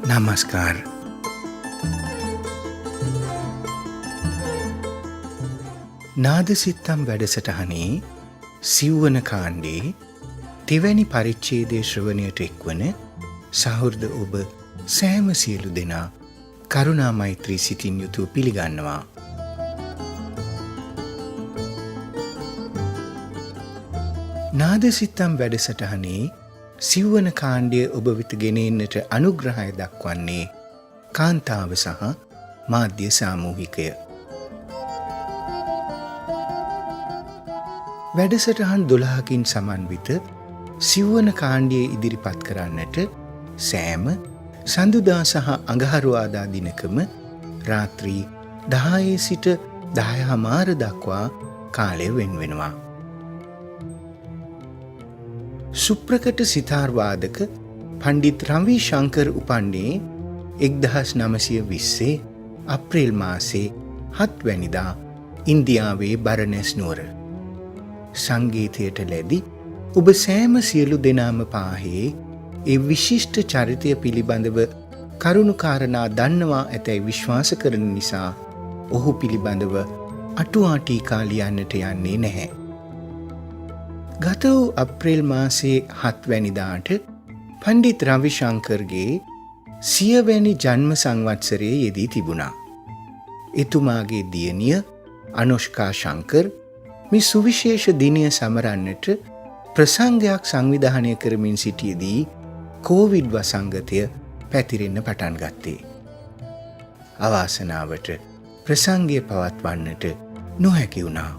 නමස්කාර. නාද සිත්තම් වැඩසටහනේ සිව්වන කාණ්ඩේ තෙවැනි පරිච්ඡේදයේ ශ්‍රවණයට එක්වන සහෘද ඔබ සෑම සියලු දෙනා කරුණා මෛත්‍රී සිතින් යුතුව පිළිගන්නවා. නාද සිත්තම් වැඩසටහනේ සිව්වන කාණ්ඩය ඔබ වෙත ගෙන එන්නට අනුග්‍රහය දක්වන්නේ කාන්තාව සහ මාධ්‍ය සාමූහිකය. වැඩසටහන් 12කින් සමන්විත සිව්වන කාණ්ඩය ඉදිරිපත් කරන්නට සෑම සඳුදා සහ අඟහරුවාදා දිනකම රාත්‍රී 10 සිට 10:00 දක්වා කාලය වෙන්වෙනවා. සුප්‍රකට සිතාර් වාදක පණ්ඩිත් රවි ශංකර් උපන්නේ 1920 අප්‍රේල් මාසේ 7 වැනිදා ඉන්දියාවේ බරණැස් නුවර. සංගීතයට ලැබි ඔබ සෑම සියලු දෙනාම පාහේ ඒ විශිෂ්ට චරිතය පිළිබඳව කරුණු කාරණා දන්නවා ඇතැයි විශ්වාස කරන නිසා ඔහු පිළිබඳව අටුවා ටීකා ලියන්නට යන්නේ නැහැ. ගත වූ අප්‍රේල් මාසේ 7 වැනිදාට පණ්ඩිත් රවි ශංකර්ගේ 100 වැනි ජන්ම සංවත්සරයේ යෙදී තිබුණා. එතුමාගේ දියණිය අනුෂ්කා ශංකර් මේ සුවිශේෂ දිනය සමරන්නට ප්‍රසංගයක් සංවිධානය කරමින් සිටියේදී කෝවිඩ් වසංගතය පැතිරෙන්න පටන් ගත්තේ. අවාසනාවට ප්‍රසංගය පවත්වන්නට නොහැකි වුණා.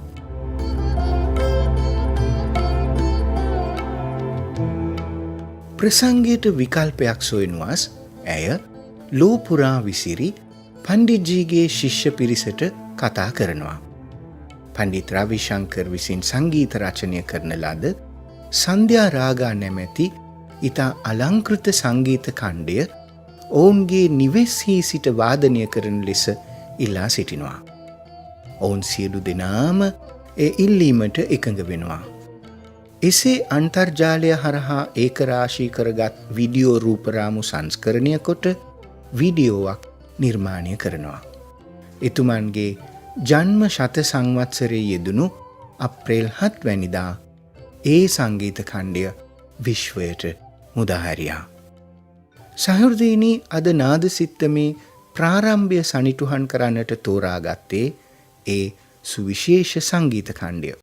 ප්‍රසංගයට විකල්පයක් සොයනුවස් ඇය ලෝපුරා විසිරි පණ්ඩිත්ජීගේ ශිෂ්‍ය පිරිසට කතා කරනවා. පණ්ඩිත් රවි ශංකර් විසින් සංගීත රචනය කරන ලද සන්ධ්‍යා රාගා නැමැති ඉතා අලංකෘත සංගීත ඛණ්ඩය ඔවුන්ගේ නිවෙස්හි සිට වාදනය කරන ලෙස ඉල්ලා සිටිනවා. ඔවුන් සියලු දෙනාම ඒ ඉල්ලීමට එකඟ වෙනවා. එසේ අන්තර්ජාලය හරහා ඒකරාශී කරගත් විඩියෝ රූපරාමු සංස්කරණය කොට විඩියෝවක් නිර්මාණය කරනවා. එතුමන්ගේ ජන්ම ශත සංවත්සරයේ යෙදුණු අප්‍රේල් 7 වැනිදා ඒ සංගීත ඛණ්ඩය විශ්වයට මුදාහැරියා. සහෘදීනි, අද නාද සිත්තමේ ප්‍රාරම්භය සනිටුහන් කරන්නට තෝරාගත්තේ ඒ සුවිශේෂ සංගීත ඛණ්ඩය.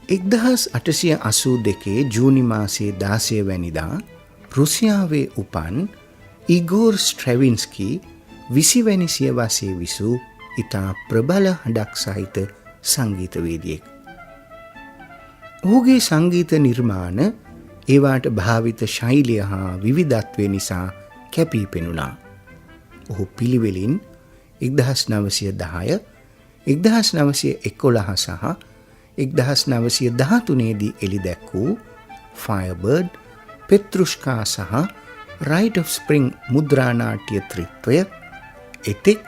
1882 ජූනි මාසයේ 16 වැනිදා රුසියාවේ උපන් ඉගෝර් ස්ට්‍රැවින්ස්කී 20 වැනි සියවසේ විසූ ඉතා ප්‍රබල හඬක් සහිත සංගීතවේදියෙක්. ඔහුගේ සංගීත නිර්මාණ ඒවාට භාවිත ශෛලිය හා විවිධත්වය නිසා කැපී පෙනුණා. ඔහු පිළිවෙලින් 1910, 1911 සහ 1913 දී එළි දැක්වූ ෆයර්බර්ඩ්, පෙත්රුෂ්කා සහ රයිට් ඔෆ් ස්ප්‍රිං මුද්‍රානාට්‍ය ත්‍රිත්වය, එතෙක්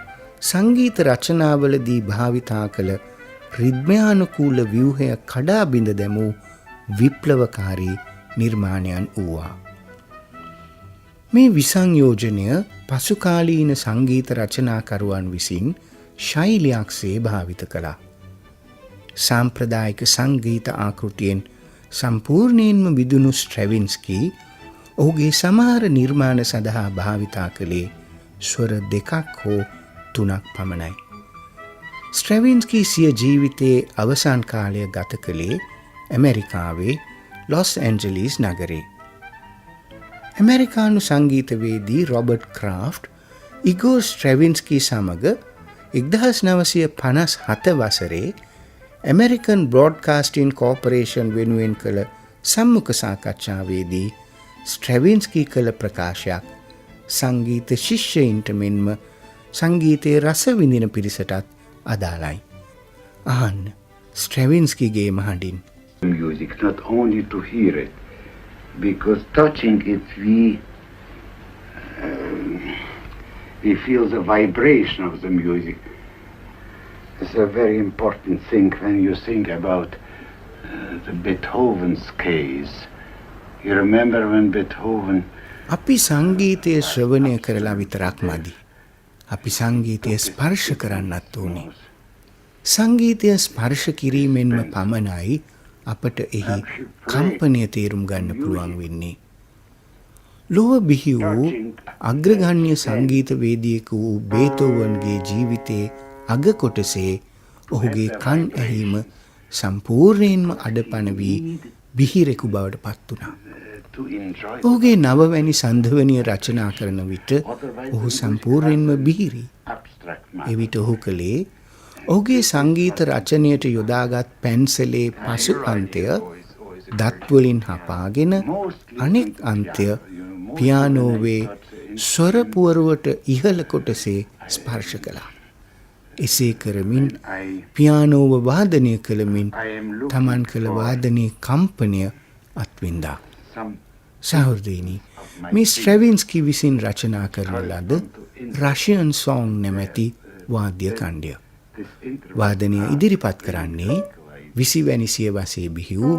සංගීත රචනාවලදී භාවිතා කළ රිද්මයානුකූල ව්‍යුහය කඩා බිඳ දැමූ විප්ලවකාරී නිර්මාණයන් වූවා. මේ විසංයෝජනය පසුකාලීන සංගීත රචනාකරුවන් විසින් ශෛලියක්සේ භාවිත කළා. සාම්ප්‍රදායික සංගීත ආකෘතියෙන් සම්පූර්ණයෙන්ම විදුණු ස්ට්‍රැවින්ස්කී ඔහුගේ සමහර නිර්මාණ සඳහා භාවිතා කළේ ස්වර 2 හෝ 3 පමණයි. ස්ට්‍රැවින්ස්කී සිය ජීවිතයේ අවසන් කාලය ගත කළේ ඇමරිකාවේ ලොස් ඇන්ජලිස් නගරේ. ඇමරිකානු සංගීතවේදී රොබර්ට් ක්‍රාෆ්ට් ඉගෝර් ස්ට්‍රැවින්ස්කී සමග 1957 වසරේ ඇමරිකන් බ්‍රෝඩ්කාස්ටින් කෝපරේෂන් වෙනුවෙන් කළ සම්මුඛ සාකච්ඡාවේදී ස්ට්‍රැවින්ස්කී කළ ප්‍රකාශයක් සංගීත ශිෂ්‍යයින්ට මෙන්ම සංගීතයේ රස විඳින පිරිසටත් අදාළයි. අහන්න ස්ට්‍රැවින්ස්කීගේ මහඬින්. Music, not only to hear it, because touching it we feel the vibration of the music. It's a very important thing when you think about the Beethoven's case. You remember when Beethoven අපි සංගීතය ශ්‍රවණය කරලා විතරක් මදි. අපි සංගීතය ස්පර්ශ කරන්නත් ඕනේ. සංගීතය ස්පර්ශ කිරීමෙන්ම පමණයි අපට එහි කම්පනය තේරුම් ගන්න පුළුවන් වෙන්නේ. ලොව බිහි වූ අග්‍රගණ්‍ය සංගීතවේදියෙකු වූ බේතෝවන්ගේ ජීවිතයේ අග කොටසේ ඔහුගේ කන් ඇහිම සම්පූර්ණයෙන්ම අඩපණ වී බිහිරෙකු බවට පත් වුණා. ඔහුගේ නවවැනි සන්ධවනිය රචනා කරන විට ඔහු සම්පූර්ණයෙන්ම බිහිරි. එවිට ඔහු කළේ ඔහුගේ සංගීත රචනයට යොදාගත් පැන්සලේ පසු අන්තය දත්වලින් හපාගෙන අනෙක් අන්තය පියානෝවේ ස්වරපුවරුවට ඉහළ කොටසේ ස්පර්ශ කළා. එසේ කරමින් පියානෝව වාදනය කළමින් තමන් කළ වාදනයේ කම්පනය අත්විඳා. සහෘදීනි, මේ ස්ට්‍රැවින්ස්කී විසින් රචනා කරන ලද රෂියන් සෝං නැමැති වාද්‍ය ඛණ්ඩය. වාදනය ඉදිරිපත් කරන්නේ 20 වැනි සියවසේ බිහි වූ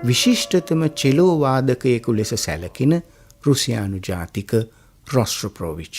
විශිෂ්ටතම චෙලෝ වාදකයෙකු ලෙස සැලකෙන රුසියානු ජාතික රොස්ට්‍රොපොවිච්.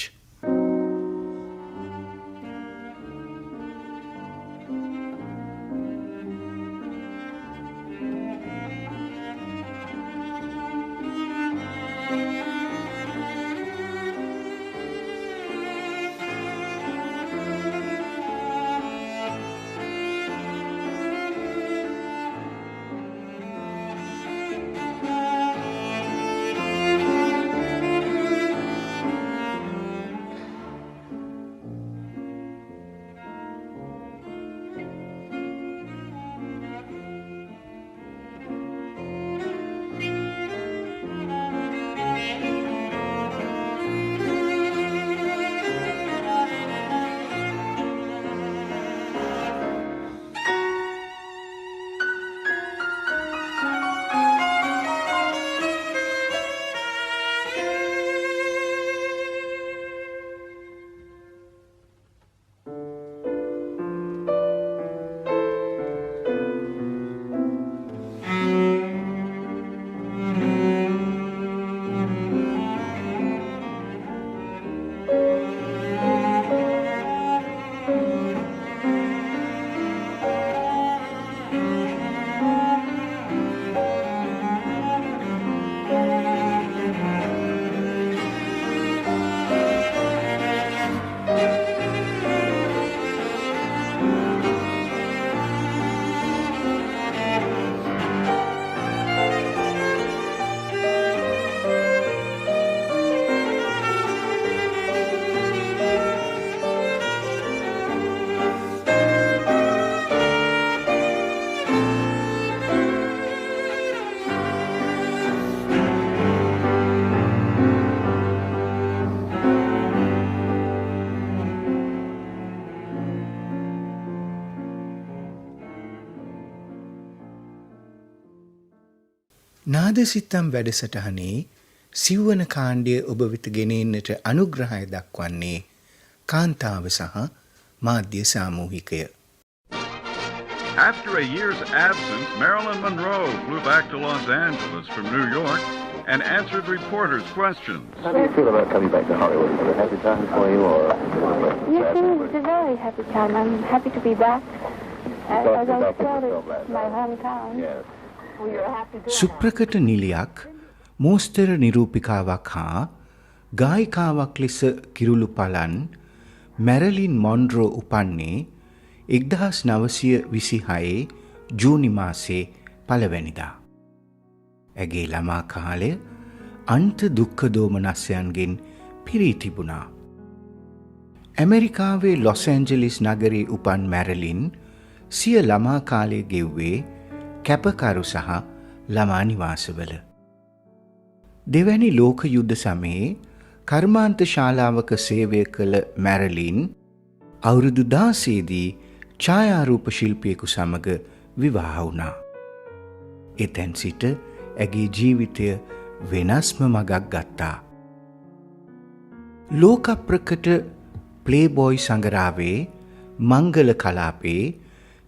නාදසිත්තම් වැඩසටහනේ සිව්වන කාණ්ඩය ඔබ වෙත ගෙනෙන්නට අනුග්‍රහය දක්වන්නේ කාන්තාව සහ මාධ්‍ය සාමූහිකය. After a year's absence, Marilyn Monroe flew back to Los Angeles from New York and answered reporters' questions. How do you feel about coming back to Hollywood? Is it a happy time for you, or? Yes, it's a very happy time. I'm happy to be back. As I felt it's my hometown. Yes. We are happy to සුප්‍රකට නිලියක් මෝස්තර නිරූපිකාවක් හා ගායිකාවක් ලෙස කිරුළු පලන් මැරලින් Monroe උපන්නේ 1926 ජූනි මාසේ 1 වෙනිදා. ඇගේ ළමා කාලය අන්ත දුක්ඛ දෝමනස්යන්ගෙන් පිරී තිබුණා. ඇමරිකාවේ ලොස් ඇන්ජලිස් නගරයේ උපන් මැරලින් සිය ළමා කාලය ගෙව්වේ කැපකරු සහ ළමා නිවාසවල. දෙවැනි ලෝක යුද්ධ සමයේ කර්මාන්ත ශාලාවක සේවය කළ මැරලින් අවුරුදු 16 දී ඡායාරූප ශිල්පියෙකු සමග විවාහ වුණා. එතැන් සිට ඇගේ ජීවිතය වෙනස්ම මගක් ගත්තා. ලෝක ප්‍රකට ප්ලේබොයි සංගරාවේ මංගල කලාපේ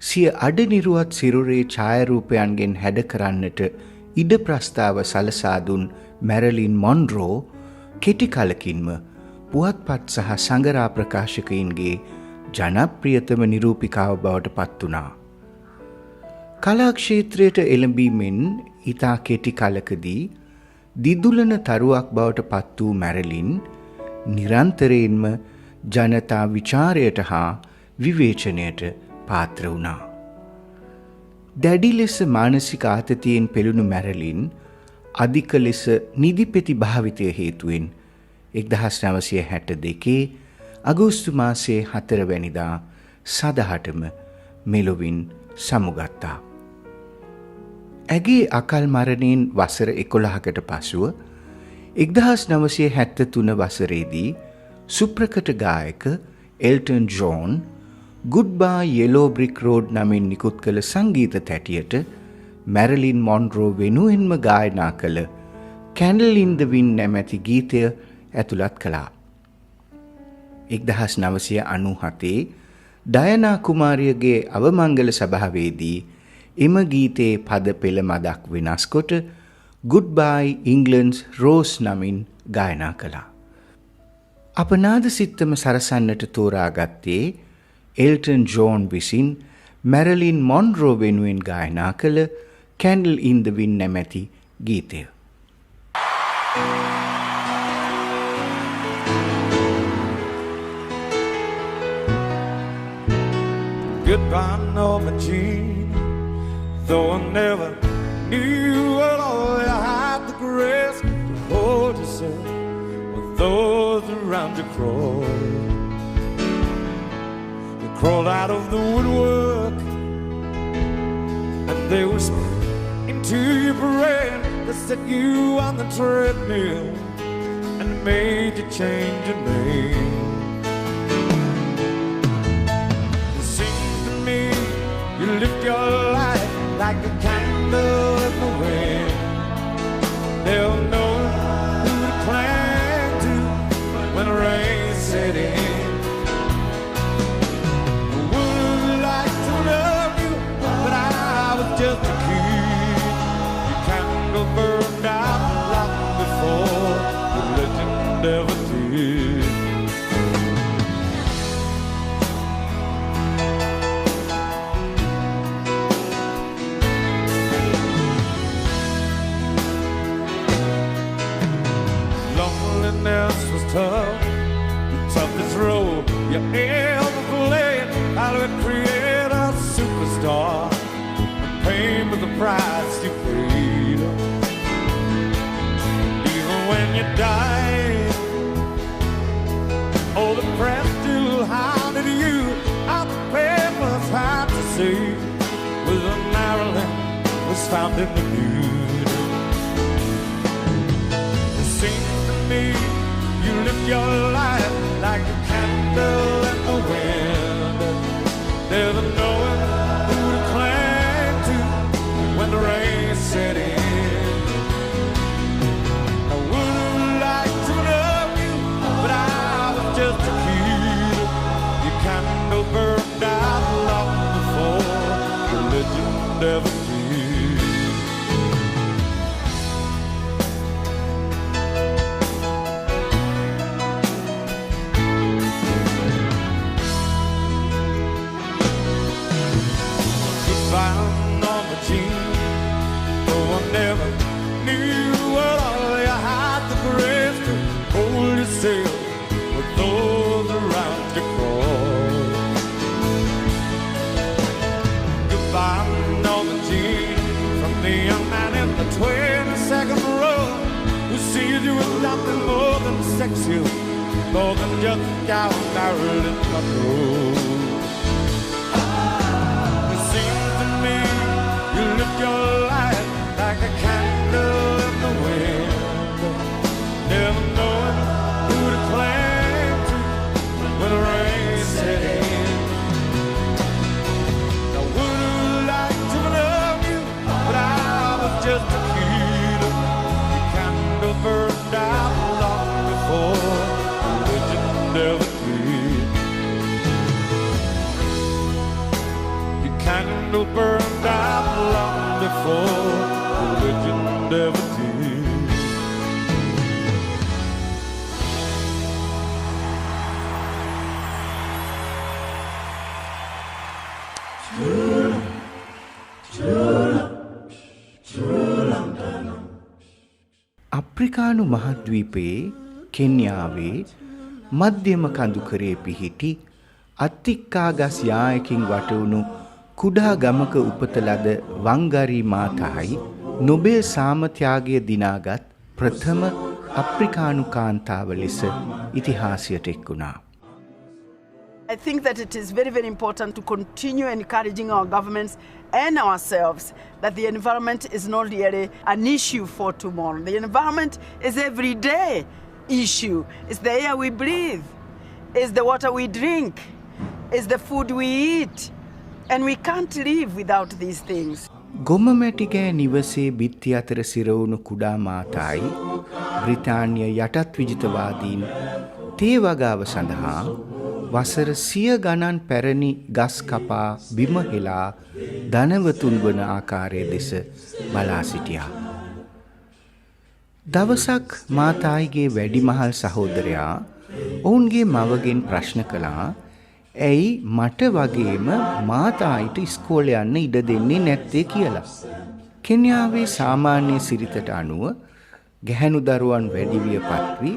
සිය අඩනිරුවත් සිරුරේ ඡායාරූපයන්ගෙන් හැඩ කරන්නට ඉඩ ප්‍රස්තාව සලසා දුන් මැරලින් මොන්රෝ කෙටි කලකින්ම පුවත්පත් සහ සංගරා ප්‍රකාශකයින්ගේ ජනප්‍රියතම නිරූපිකාව බවට පත් වුණා. කලා ක්ෂේත්‍රයට එළඹීමෙන් ඉතා කෙටි කලකදී දිදුලන තරුවක් බවට පත් වූ මැරලින් නිරන්තරයෙන්ම ජනතා විචාරයට හා විවේචනයට පාත්‍ර වුණා. දැඩි ලෙස මානසික ආතතියෙන් පෙළුණු මැරලින් අධික ලෙස නිදිපෙති භාවිතය හේතුවෙන් 1962 අගෝස්තු මාසයේ 4 වැනිදා සදහටම මෙලොවින් සමුගත්තා. ඇගේ අකල් මරණයෙන් වසර 11කට පසුව 1973 වසරේදී සුප්‍රකට ගායක එල්ටන් John Goodbye Yellow Brick Road නමින් නිකුත් කළ සංගීත තැටියට මැරලින් මොන්රෝ වෙනුවෙන්ම ගායනා කළ Candle in the Wind නැමැති ගීතය ඇතුළත් කළා. 1997 ඩයනා කුමාරියගේ අවමංගල සභාවේදී එම ගීතයේ පද පෙළ මදක් වෙනස් කොට Goodbye England's Rose නමින් ගායනා කළා. අප නාද සිත්තම සරසන්නට තෝරාගත්තේ එල්ටන් ජෝන් විසින් මැරලින් මොන්රෝ වෙනුවෙන් ගායනා කළ Candle in the Wind නැමැති ගීතය. Goodbye, Norma Jean. Though I never knew at all, you had the grace to hold yourself with those around you crawl. They crawled out of the woodwork and they whispered into your brain. They set you on the treadmill and made you change your name. You lift your life like a candle in the wind. They'll know who to cling to when the rain set in. I would like to love you, but I was just a kid. Your candle burned out long before the legend ever did. Was tough, the toughest road you ever played. How to create a superstar and pay for the price you paid. Even when you died, oh, the press still hounded you. All the papers had to say was a Marilyn was found in the nude. It seems to me you live your life like a candle in the wind. There's no one who to cling to when the rain set in. candle burned out long before religion ever did. Goodbye, Norma Jean. No one ever knew what all you had the grace to hold yourself with those around you cross. Goodbye, Norma Jean, from the young man in the 22nd row who sees you with nothing more than sexual, more than just a cow barrel in the road. It seems to me you live your life like a candle in the wind, never knowing who to cling to when the rain set in. I would have liked to love you, but I was just a kid. Your candle burned out long before religion ever did. Your candle burned out long before religion ever did. අප්‍රිකානු මහද්වීපයේ කෙන්යාවේ මධ්‍යම කඳුකරේ පිහිටි අත්තික්කා ගස් යායකින් වටවුණු කුඩා ගමක උපත ලද වංගරී මාතායි Nobel සාමත්‍යාගය දිනාගත් ප්‍රථම අප්‍රිකානු කාන්තාව ලෙස ඉතිහාසයට එක්වුණා. I think that it is very, very important to continue encouraging our governments and ourselves that the environment is not really an issue for tomorrow. The environment is everyday issue. It's the air we breathe, it's the water we drink, it's the food we eat, and we can't live without these things. ගොමමැටිකෑ නිවසේ බිත්ති අතර සිරවුණු කුඩා මාතායි බ්‍රිතාන්‍ය යටත් විජිතවාදීන් තේ වගාව සඳහා වසර 100 ගණන් පැරණි ගස් කපා බිම හෙලා ධනවතුන් වන ආකාරය දෙස බලා සිටියා. දවසක් මාතායිගේ වැඩිමහල් සහෝදරයා ඔවුන්ගේ මවගෙන් ප්‍රශ්න කළා, ඇයි මට වගේම මාතායිට ඉස්කෝලේ යන්න ඉඩ දෙන්නේ නැත්තේ කියලා. කෙන්යාවේ සාමාන්‍ය සිරිතට අනුව ගැහැණු දරුවන් වැඩිවියපත් වී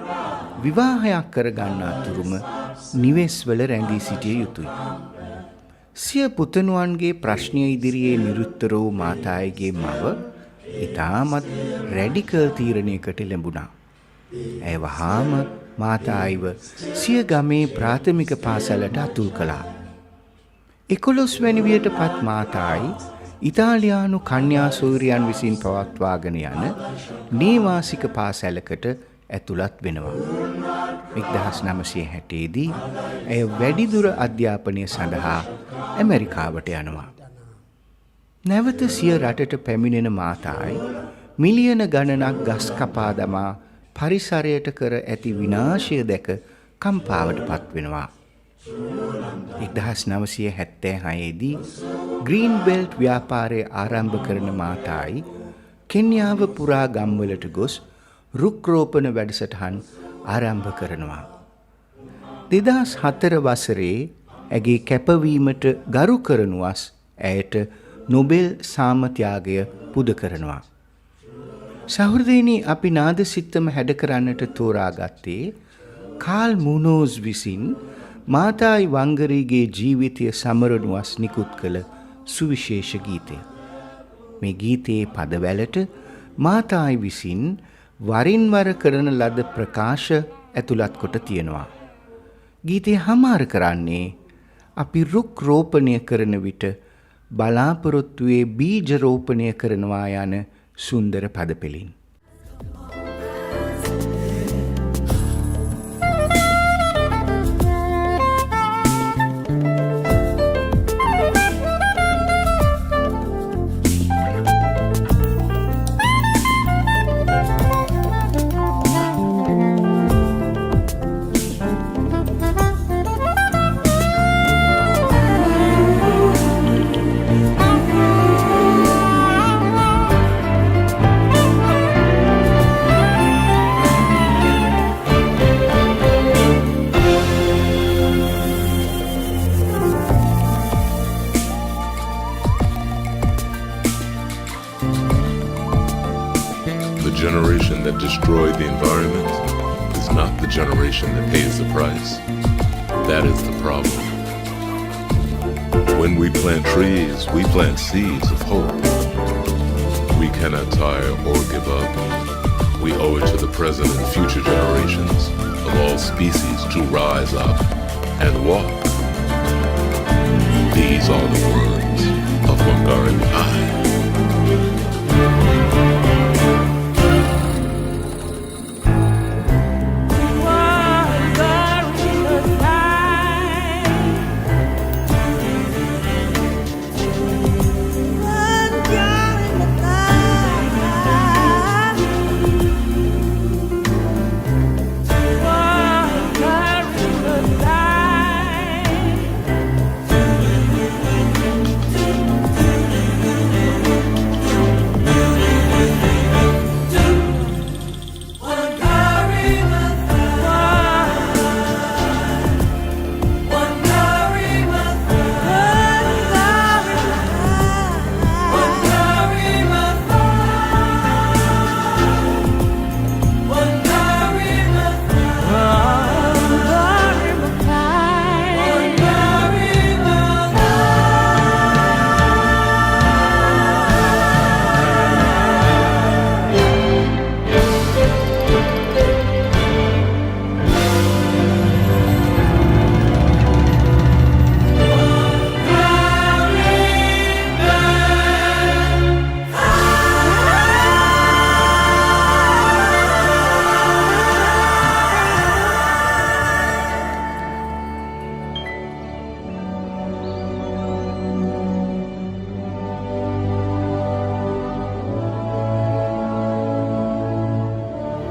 විවාහයක් කරගන්නා තුරුම නිවෙස්වල රැඳී සිටිය යුතුයි. සිය පුතණුවන්ගේ ප්‍රශ්නය ඉදිරියේ නිරුත්තර වූ මාතායිගේ මව ඉතාමත් රැඩිකල් තීරණයකට ලැබුණා. ඇය වහාම මාතායිව සිය ගමේ ප්‍රාථමික පාසලට අතුල් කළා. 11 වැනි වියට පත් මාතායි ඉතාලියානු කන්‍යා සූරියන් විසින් පවත්වාගෙන යන නේවාසික පාසලකට ඇතුළත් වෙනවා. 1960 දී ඇය වැඩිදුර අධ්‍යාපනය සඳහා ඇමරිකාවට යනවා. නැවත සිය රටට පැමිණෙන මාතායි මිලියන ගණනක් ගස් කපා දමා පරිසරයට කර ඇති විනාශය දැක කම්පාවට පත් වෙනවා. 1976 දී ග්‍රීන් බෙල්ට් ව්‍යාපාරය ආරම්භ කරන මාතායි කෙන්යාව පුරා ගම්වලට ගොස් රුක් රෝපණ වැඩසටහන් ආරම්භ කරනවා. 2004 වසරේ ඇගේ කැපවීමට ගරු කරනුවස් ඇයට නොබෙල් සාමත්‍යාගය පුද කරනවා. සහෘදයනි, අපි නාද සිත්තම හැඩ කරන්නට තෝරාගත්තේ කාල් මුනෝස් විසින් මාතායි වංගරීගේ ජීවිතය සමරනුවස් නිකුත් කළ සුවිශේෂ ගීතය. මේ ගීතයේ පදවැලට මාතායි විසින් වරින් වර කරන ලද ප්‍රකාශ ඇතුළත් කොට තියෙනවා. ගීතය හමාර කරන්නේ අපි රුක් රෝපණය කරන විට බලාපොරොත්තුවේ බීජ රෝපණය කරනවා යන සුන්දර පදපෙළින්. generation that destroyed the environment is not the generation that pays the price. That is the problem. When we plant trees, we plant seeds of hope. We cannot tire or give up. We owe it to the present and future generations of all species to rise up and walk. These are the words of Wangari Maathai.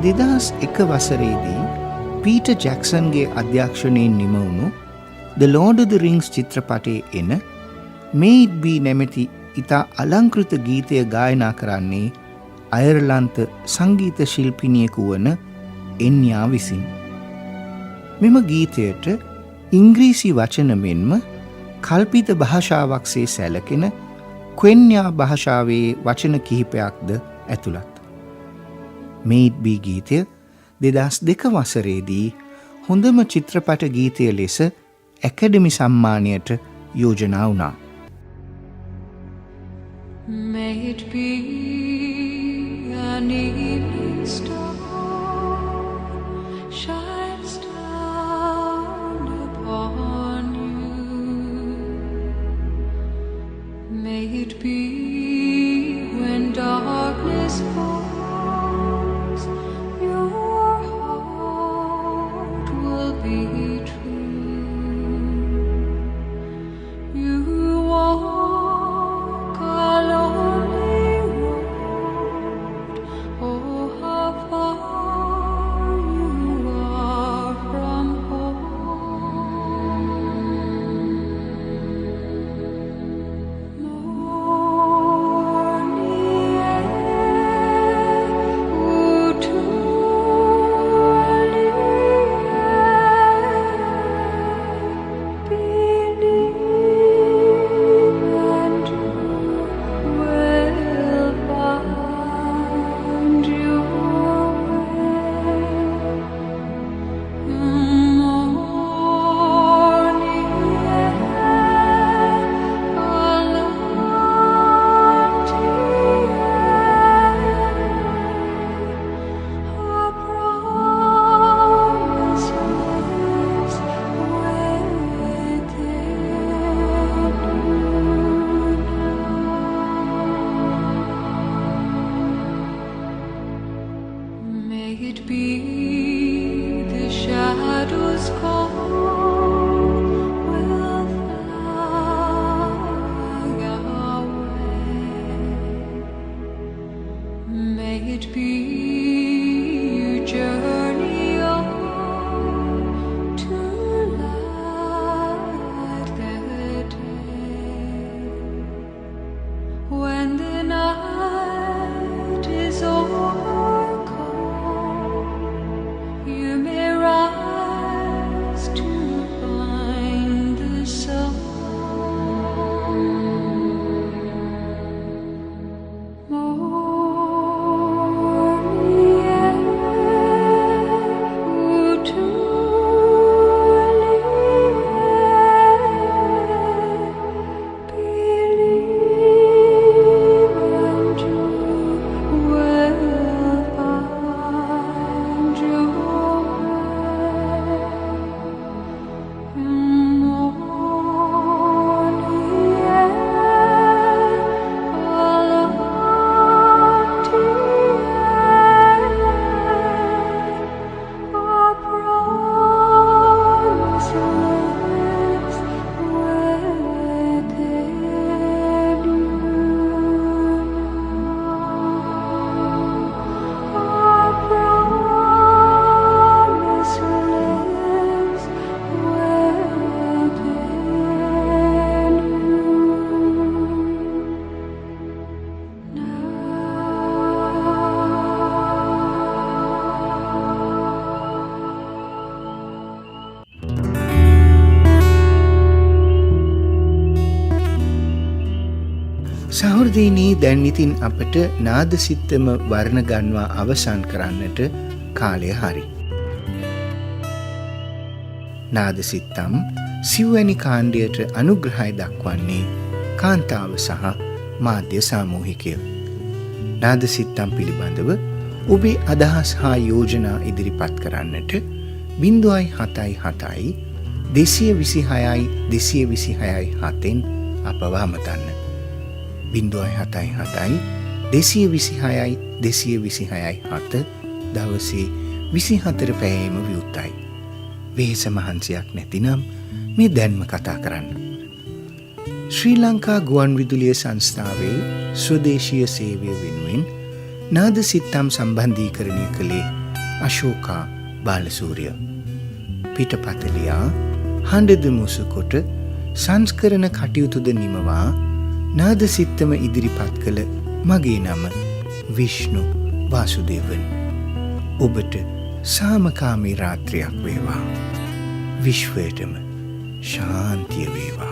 දෙදහස් එක වසරේදී Peter ජැක්සන්ගේ අධ්‍යක්ෂණයෙන් නිමවුණු The Lord of the Rings චිත්‍රපටයේ එන May It Be නැමැති ඉතා අලංකෘත ගීතය ගායනා කරන්නේ අයර්ලන්ත සංගීත ශිල්පිනියෙකු වන එන්යා විසින්. මෙම ගීතයට ඉංග්‍රීසි වචන මෙන්ම කල්පිත භාෂාවක්සේ සැලකෙන ක්වෙන්යා භාෂාවේ වචන කිහිපයක්ද ඇතුළත්. May It Be ගීතය 2002 වසරේදී හොඳම චිත්‍රපට ගීතය ලෙස ඇකඩමි සම්මානයට යෝජනා වුණා. May it be an evening star shines down upon you. May it be when darkness falls, your heart will be true. You walk a lonely road, oh how far you are from home. Morning air සහෘදීනී දැන් ඉතින් අපට නාද සිත්තම වර්ණ ගන්වා අවසන් කරන්නට කාලය හරි. නාද සිත්තම් සිව්වැනි කාණ්ඩයට අනුග්‍රහය දක්වන්නේ කාන්තාව සහ මාධ්‍ය සාමූහිකය. නාද සිත්තම් පිළිබඳව ඔබේ අදහස් හා යෝජනා ඉදිරිපත් කරන්නට 0.77 226 226 7න් අපව අමතන්න. 0.77 226 226 7 දවසේ 24 පැයේම විවෘතයි. වෙහෙස මහන්සියක් නැතිනම් මේ දැන්ම කතා කරන්න. ශ්‍රී ලංකා ගුවන් විදුලිය සංස්ථාවේ ස්වදේශීය සේවය වෙනුවෙන් නාද සිත්තම් සම්බන්ධීකරණය කළේ අශෝකා බාලසූරිය. පිටපතලියා හඬද මුසකොට සංස්කරණ කටයුතුද නිමවා නාද සිත්තම ඉදිරිපත් කළ මගේ නම විෂ්ණු වාසුදේවන්. ඔබට සාමකාමී රාත්‍රියක් වේවා. විශ්වයටම ශාන්තිය වේවා.